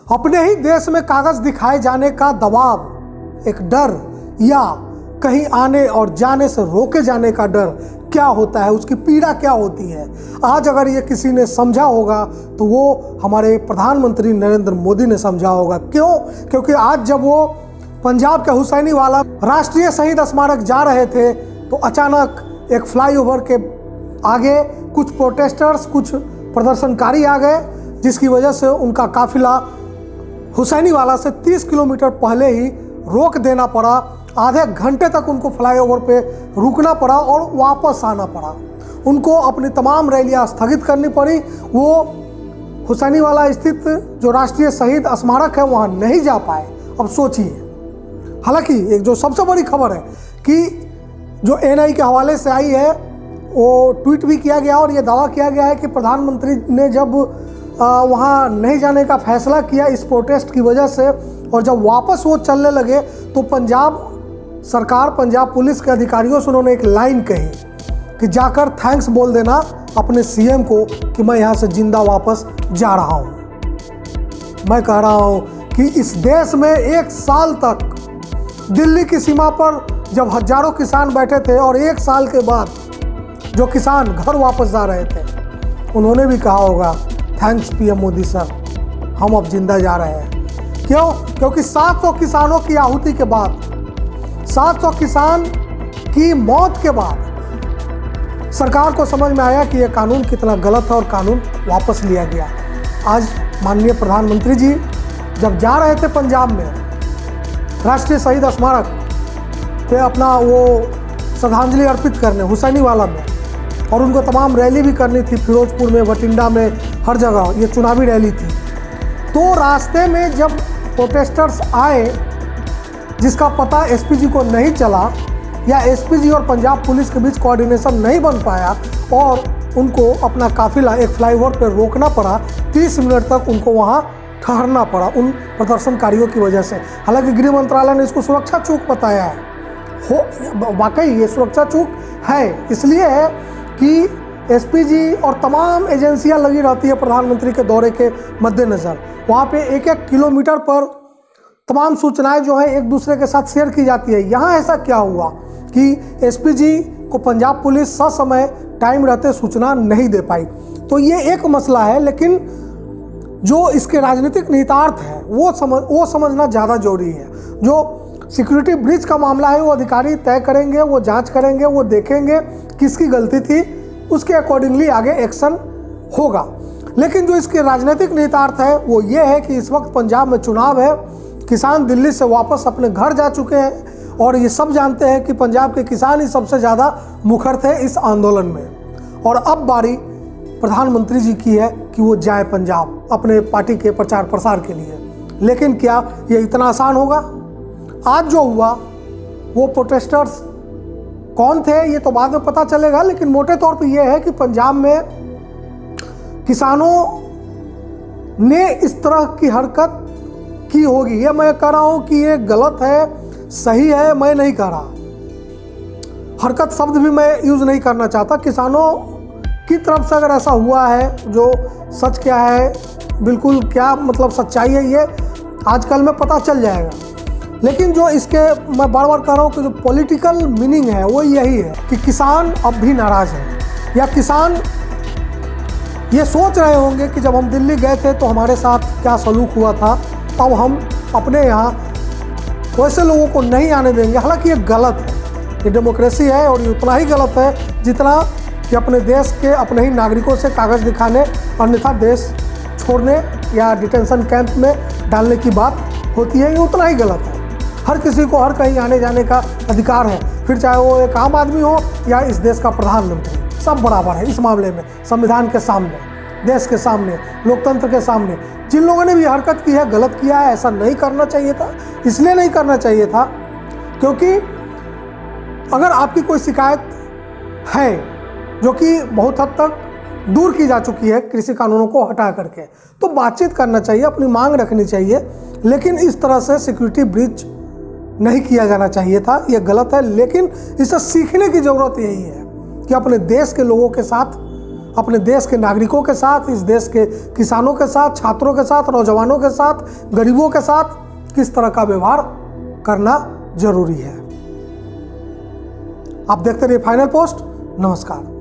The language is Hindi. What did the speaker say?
अपने ही देश में कागज दिखाए जाने का दबाव, एक डर, या कहीं आने और जाने से रोके जाने का डर क्या होता है, उसकी पीड़ा क्या होती है, आज अगर ये किसी ने समझा होगा तो वो हमारे प्रधानमंत्री नरेंद्र मोदी ने समझा होगा। क्यों? क्योंकि आज जब वो पंजाब के हुसैनीवाला राष्ट्रीय शहीद स्मारक जा रहे थे तो अचानक एक फ्लाईओवर के आगे कुछ प्रोटेस्टर्स, कुछ प्रदर्शनकारी आ गए, जिसकी वजह से उनका काफिला हुसैनीवाला से 30 किलोमीटर पहले ही रोक देना पड़ा। आधे घंटे तक उनको फ्लाईओवर पे रुकना पड़ा और वापस आना पड़ा। उनको अपनी तमाम रैलियां स्थगित करनी पड़ी। वो हुसैनीवाला स्थित जो राष्ट्रीय शहीद स्मारक है वहाँ नहीं जा पाए। अब सोचिए, हालांकि एक जो सबसे बड़ी खबर है कि जो एनआई के हवाले से आई है, वो ट्वीट भी किया गया और ये दावा किया गया है कि प्रधानमंत्री ने जब वहाँ नहीं जाने का फैसला किया इस प्रोटेस्ट की वजह से, और जब वापस वो चलने लगे तो पंजाब सरकार, पंजाब पुलिस के अधिकारियों से उन्होंने एक लाइन कही कि जाकर थैंक्स बोल देना अपने सीएम को कि मैं यहाँ से जिंदा वापस जा रहा हूँ। मैं कह रहा हूँ कि इस देश में 1 साल तक दिल्ली की सीमा पर जब हजारों किसान बैठे थे और 1 साल के बाद जो किसान घर वापस जा रहे थे, उन्होंने भी कहा होगा थैंक्स पीएम मोदी सर, हम अब जिंदा जा रहे हैं। क्यों? क्योंकि 700 किसानों की आहुति के बाद, 700 किसान की मौत के बाद सरकार को समझ में आया कि यह कानून कितना गलत है और कानून वापस लिया गया। आज माननीय प्रधानमंत्री जी जब जा रहे थे पंजाब में राष्ट्रीय शहीद स्मारक पे अपना वो श्रद्धांजलि अर्पित करने हुसैनीवाला में, और उनको तमाम रैली भी करनी थी, फिरोजपुर में, बठिंडा में, हर जगह ये चुनावी रैली थी। तो रास्ते में जब प्रोटेस्टर्स आए जिसका पता एसपीजी को नहीं चला, या एसपीजी और पंजाब पुलिस के बीच कोऑर्डिनेशन नहीं बन पाया और उनको अपना काफिला एक फ्लाईओवर पर रोकना पड़ा, 30 मिनट तक उनको वहाँ ठहरना पड़ा उन प्रदर्शनकारियों की वजह से। हालांकि गृह मंत्रालय ने इसको सुरक्षा चूक बताया है। वाकई ये सुरक्षा चूक है, इसलिए है कि एसपीजी और तमाम एजेंसियां लगी रहती है प्रधानमंत्री के दौरे के मद्देनज़र। वहाँ पे 1-1 किलोमीटर पर तमाम सूचनाएं जो हैं एक दूसरे के साथ शेयर की जाती है। यहाँ ऐसा क्या हुआ कि एसपीजी को पंजाब पुलिस ससमय टाइम रहते सूचना नहीं दे पाई? तो ये एक मसला है, लेकिन जो इसके राजनीतिक निहितार्थ है वो समझना ज़्यादा जरूरी है। जो सिक्योरिटी ब्रीच का मामला है वो अधिकारी तय करेंगे, वो जांच करेंगे, वो देखेंगे किसकी गलती थी, उसके अकॉर्डिंगली आगे एक्शन होगा। लेकिन जो इसके राजनीतिक निहितार्थ है वो ये है कि इस वक्त पंजाब में चुनाव है, किसान दिल्ली से वापस अपने घर जा चुके हैं और ये सब जानते हैं कि पंजाब के किसान ही सबसे ज़्यादा मुखर थे इस आंदोलन में। और अब बारी प्रधानमंत्री जी की है कि वो जाए पंजाब अपने पार्टी के प्रचार प्रसार के लिए। लेकिन क्या ये इतना आसान होगा? आज जो हुआ वो प्रोटेस्टर्स कौन थे ये तो बाद में पता चलेगा, लेकिन मोटे तौर पे ये है कि पंजाब में किसानों ने इस तरह की हरकत की होगी। ये मैं कह रहा हूं कि ये गलत है, सही है मैं नहीं कह रहा, हरकत शब्द भी मैं यूज़ नहीं करना चाहता। किसानों की तरफ से अगर ऐसा हुआ है, जो सच क्या है, बिल्कुल क्या मतलब सच्चाई है, ये आजकल में पता चल जाएगा। लेकिन जो इसके मैं बार बार कह रहा हूँ कि जो पॉलिटिकल मीनिंग है वो यही है कि किसान अब भी नाराज़ हैं, या किसान ये सोच रहे होंगे कि जब हम दिल्ली गए थे तो हमारे साथ क्या सलूक हुआ था, अब हम अपने यहाँ वैसे लोगों को नहीं आने देंगे। हालांकि ये गलत है, ये डेमोक्रेसी है और ये उतना ही गलत है जितना कि अपने देश के अपने ही नागरिकों से कागज़ दिखाने अन्यथा देश छोड़ने या डिटेंशन कैंप में डालने की बात होती है, ये उतना ही गलत है। हर किसी को हर कहीं आने जाने का अधिकार है, फिर चाहे वो एक आम आदमी हो या इस देश का प्रधानमंत्री, सब बराबर है इस मामले में, संविधान के सामने, देश के सामने, लोकतंत्र के सामने। जिन लोगों ने भी हरकत की है गलत किया है, ऐसा नहीं करना चाहिए था। इसलिए नहीं करना चाहिए था क्योंकि अगर आपकी कोई शिकायत है जो कि बहुत हद तक दूर की जा चुकी है कृषि कानूनों को हटा करके, तो बातचीत करना चाहिए, अपनी मांग रखनी चाहिए, लेकिन इस तरह से सिक्योरिटी ब्रीच नहीं किया जाना चाहिए था। यह गलत है, लेकिन इससे सीखने की ज़रूरत यही है कि अपने देश के लोगों के साथ अपने देश के नागरिकों के साथ, इस देश के किसानों के साथ, छात्रों के साथ, नौजवानों के साथ, गरीबों के साथ किस तरह का व्यवहार करना जरूरी है। आप देखते रहिए फाइनल पोस्ट। नमस्कार।